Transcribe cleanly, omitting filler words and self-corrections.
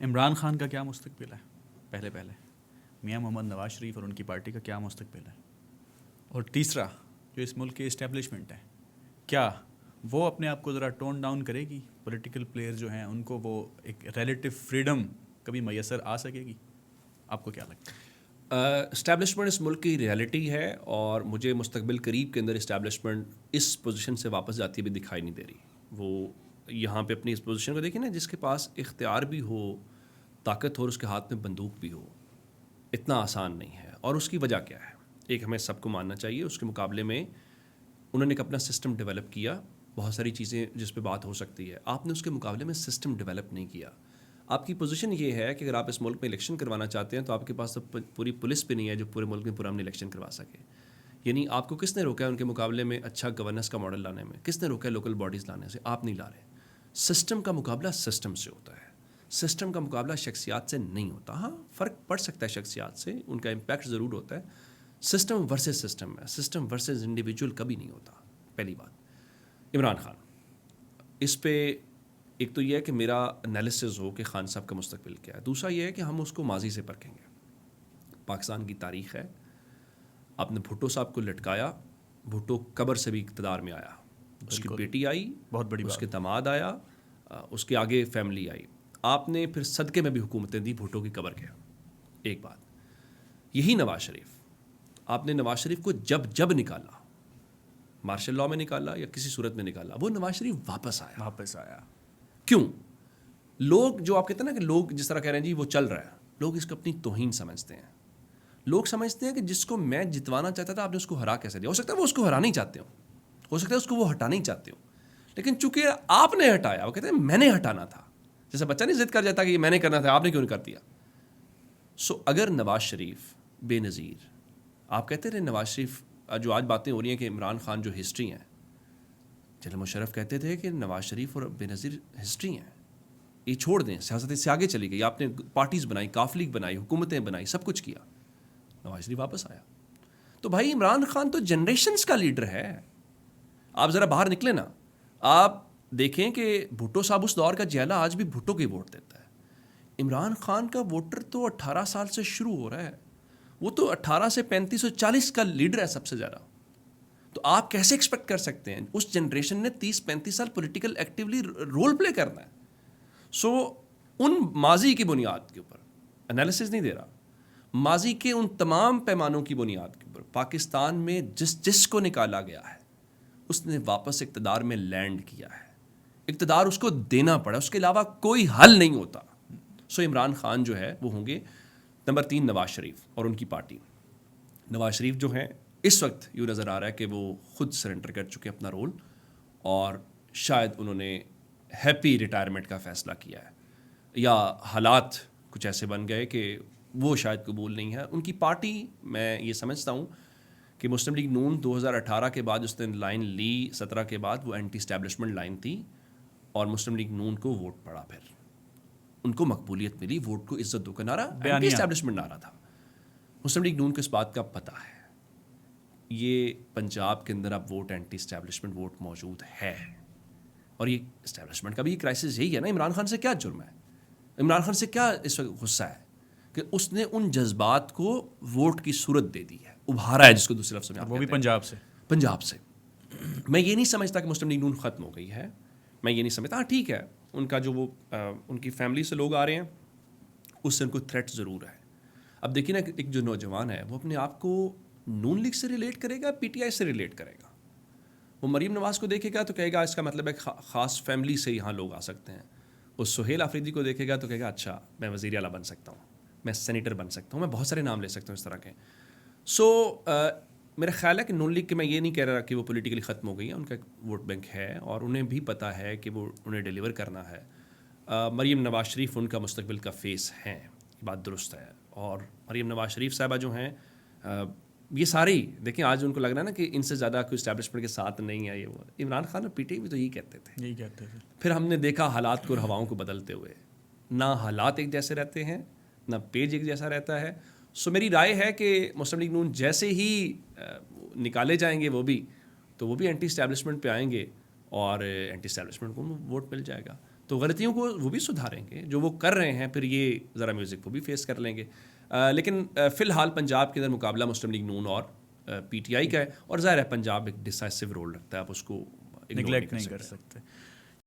عمران خان کا کیا مستقبل ہے؟ پہلے میاں محمد نواز شریف اور ان کی پارٹی کا کیا مستقبل ہے؟ اور تیسرا، جو اس ملک کی اسٹیبلشمنٹ ہے، کیا وہ اپنے آپ کو ذرا ٹون ڈاؤن کرے گی؟ پولیٹیکل پلیئر جو ہیں ان کو وہ ایک ریلیٹیو فریڈم کبھی میسر آ سکے گی؟ آپ کو کیا لگتا ہے؟ اسٹیبلشمنٹ اس ملک کی ریالٹی ہے، اور مجھے مستقبل قریب کے اندر اسٹیبلشمنٹ اس پوزیشن سے واپس جاتی بھی دکھائی نہیں دے رہی. وہ یہاں پہ اپنی اس پوزیشن کو دیکھیں نا، جس کے پاس اختیار بھی ہو، طاقت ہو اور اس کے ہاتھ میں بندوق بھی ہو، اتنا آسان نہیں ہے. اور اس کی وجہ کیا ہے؟ ایک ہمیں سب کو ماننا چاہیے، اس کے مقابلے میں انہوں نے ایک اپنا سسٹم ڈیولپ کیا. بہت ساری چیزیں جس پہ بات ہو سکتی ہے، آپ نے اس کے مقابلے میں سسٹم ڈیولپ نہیں کیا. آپ کی پوزیشن یہ ہے کہ اگر آپ اس ملک میں الیکشن کروانا چاہتے ہیں تو آپ کے پاس تو پوری پولیس بھی نہیں ہے جو پورے ملک میں پورا ہم نے الیکشن کروا سکے. یعنی آپ کو کس نے روکا ہے ان کے مقابلے میں اچھا گورننس کا ماڈل لانے میں؟ کس نے روکا ہے لوکل باڈیز لانے سے؟ آپ نہیں لا رہے. سسٹم کا مقابلہ سسٹم سے ہوتا ہے، سسٹم کا مقابلہ شخصیات سے نہیں ہوتا. ہاں فرق پڑ سکتا ہے شخصیات سے، ان کا امپیکٹ ضرور ہوتا ہے. سسٹم ورسز سسٹم ہے، سسٹم ورسز انڈیویجول کبھی نہیں ہوتا. پہلی بات. عمران خان، اس پہ ایک تو یہ ہے کہ میرا انالیسز ہو کہ خان صاحب کا مستقبل کیا ہے. دوسرا یہ ہے کہ ہم اس کو ماضی سے پرکھیں گے. پاکستان کی تاریخ ہے، آپ نے بھٹو صاحب کو لٹکایا، بھٹو قبر سے بھی اقتدار میں آیا، اس کی بیٹی آئی، بہت بڑی اس کے داماد آیا، اس کے آگے فیملی آئی. آپ نے پھر صدقے میں بھی حکومتیں دی بھٹو کی قبر کے. ایک بات. یہی نواز شریف، آپ نے نواز شریف کو جب نکالا، مارشل لاء میں نکالا یا کسی صورت میں نکالا، وہ نواز شریف واپس آیا. کیوں؟ لوگ جو آپ کہتے ہیں نا کہ لوگ جس طرح کہہ رہے ہیں جی وہ چل رہا ہے، لوگ اس کو اپنی توہین سمجھتے ہیں. لوگ سمجھتے ہیں کہ جس کو میں جتوانا چاہتا تھا آپ نے اس کو ہرا کیسے دیا؟ ہو سکتا ہے وہ اس کو ہرانا ہی چاہتے ہو سکتا ہے اس کو وہ ہٹانا ہی چاہتے ہو، لیکن چونکہ آپ نے ہٹایا، وہ کہتے ہیں میں نے ہٹانا تھا. جیسے بچہ نہیں ضد کر جاتا کہ یہ میں نے کرنا تھا، آپ نے کیوں نہیں کر دیا؟ سو اگر نواز شریف بے نظیر، آپ کہتے رہے نواز شریف، جو آج باتیں ہو رہی ہیں کہ عمران خان جو ہسٹری ہیں، جنرل مشرف کہتے تھے کہ نواز شریف اور بے نظیر ہسٹری ہیں، یہ چھوڑ دیں، سیاست سے آگے چلی گئی. آپ نے پارٹیز بنائی، کاف لیگ بنائی، حکومتیں بنائی، سب کچھ کیا. نواز شریف واپس آیا. تو بھائی عمران خان تو جنریشنز کا لیڈر ہے. آپ ذرا باہر نکلیں نا، آپ دیکھیں کہ بھٹو صاحب اس دور کا جیلا آج بھی بھٹو کی ووٹ دیتا ہے. عمران خان کا ووٹر تو 18 سال سے شروع ہو رہا ہے، وہ تو 18 سے 35 اور 40 کا لیڈر ہے سب سے زیادہ. تو آپ کیسے ایکسپیکٹ کر سکتے ہیں؟ اس جنریشن نے 30-35 سال پولیٹیکل ایکٹیولی رول پلے کرنا ہے. سو ان ماضی کی بنیاد کے اوپر انالیسز نہیں دے رہا، ماضی کے ان تمام پیمانوں کی بنیاد کے اوپر پاکستان میں جس کو نکالا گیا ہے اس نے واپس اقتدار میں لینڈ کیا ہے. اقتدار اس کو دینا پڑا، اس کے علاوہ کوئی حل نہیں ہوتا. سو عمران خان جو ہے وہ ہوں گے. نمبر 3 نواز شریف اور ان کی پارٹی. نواز شریف جو ہیں اس وقت یوں نظر آ رہا ہے کہ وہ خود سرنڈر کر چکے اپنا رول، اور شاید انہوں نے ہیپی ریٹائرمنٹ کا فیصلہ کیا ہے، یا حالات کچھ ایسے بن گئے کہ وہ شاید قبول نہیں ہے. ان کی پارٹی، میں یہ سمجھتا ہوں کہ مسلم لیگ نون 2018 کے بعد اس نے لائن لی، 17 کے بعد وہ اینٹی اسٹیبلشمنٹ لائن تھی، اور مسلم لیگ نون کو ووٹ پڑا، پھر ان کو مقبولیت ملی. ووٹ کو عزت دو کا نعرہ اینٹی اسٹیبلشمنٹ نعرہ تھا. مسلم لیگ نون کو اس بات کا پتہ ہے، یہ پنجاب کے اندر اب ووٹ اینٹی اسٹیبلشمنٹ ووٹ موجود ہے، اور یہ اسٹیبلشمنٹ کا بھی کرائسس یہی ہے نا. عمران خان سے کیا جرم ہے؟ عمران خان سے کیا اس وقت غصہ ہے کہ اس نے ان جذبات کو ووٹ کی صورت دے دی ہے، ابھارا ہے، جس کو دوسرے لفظ میں وہ بھی پنجاب سے. میں یہ نہیں سمجھتا کہ مسلم لیگ نون ختم ہو گئی ہے، میں یہ نہیں سمجھتا. ہاں ٹھیک ہے، ان کا جو وہ ان کی فیملی سے لوگ آ رہے ہیں، اس سے ان کو تھریٹ ضرور ہے. اب دیکھیں نا، ایک جو نوجوان ہے وہ اپنے آپ کو نون لیگ سے ریلیٹ کرے گا، پی ٹی آئی سے ریلیٹ کرے گا. وہ مریم نواز کو دیکھے گا تو کہے گا اس کا مطلب ہے خاص فیملی سے یہاں لوگ آ سکتے ہیں. وہ سہیل آفریدی کو دیکھے گا تو کہے گا اچھا میں وزیر اعلیٰ بن سکتا ہوں، میں سینیٹر بن سکتا ہوں، میں بہت سارے نام لے سکتا ہوں اس طرح کے. سو میرا خیال ہے کہ نون لیگ کے، میں یہ نہیں کہہ رہا کہ وہ پولیٹیکلی ختم ہو گئی ہے، ان کا ووٹ بینک ہے اور انہیں بھی پتہ ہے کہ وہ انہیں ڈیلیور کرنا ہے. مریم نواز شریف ان کا مستقبل کا فیس ہیں، یہ بات درست ہے. اور مریم نواز شریف صاحبہ جو ہیں، یہ ساری دیکھیں آج ان کو لگ رہا ہے نا کہ ان سے زیادہ کوئی اسٹیبلشمنٹ کے ساتھ نہیں ہے. یہ وہ عمران خان اور پی ٹی آئی بھی تو یہی کہتے تھے. پھر ہم نے دیکھا حالات کو اور ہواؤں کو بدلتے ہوئے، نہ حالات ایک جیسے رہتے ہیں، نہ پیج ایک جیسا رہتا ہے. سو میری رائے ہے کہ مسلم لیگ نون جیسے ہی نکالے جائیں گے وہ بھی اینٹی اسٹیبلشمنٹ پہ آئیں گے، اور اینٹی اسٹیبلشمنٹ کو ووٹ مل جائے گا. تو غلطیوں کو وہ بھی سدھاریں گے جو وہ کر رہے ہیں, پھر یہ ذرا میوزک وہ بھی فیس کر لیں گے. لیکن فی الحال پنجاب کے اندر مقابلہ مسلم لیگ نون اور پی ٹی آئی کا ہے, اور ظاہر ہے پنجاب ایک ڈسائسو رول رکھتا ہے, آپ اس کو نگلیکٹ نہیں کر سکتے.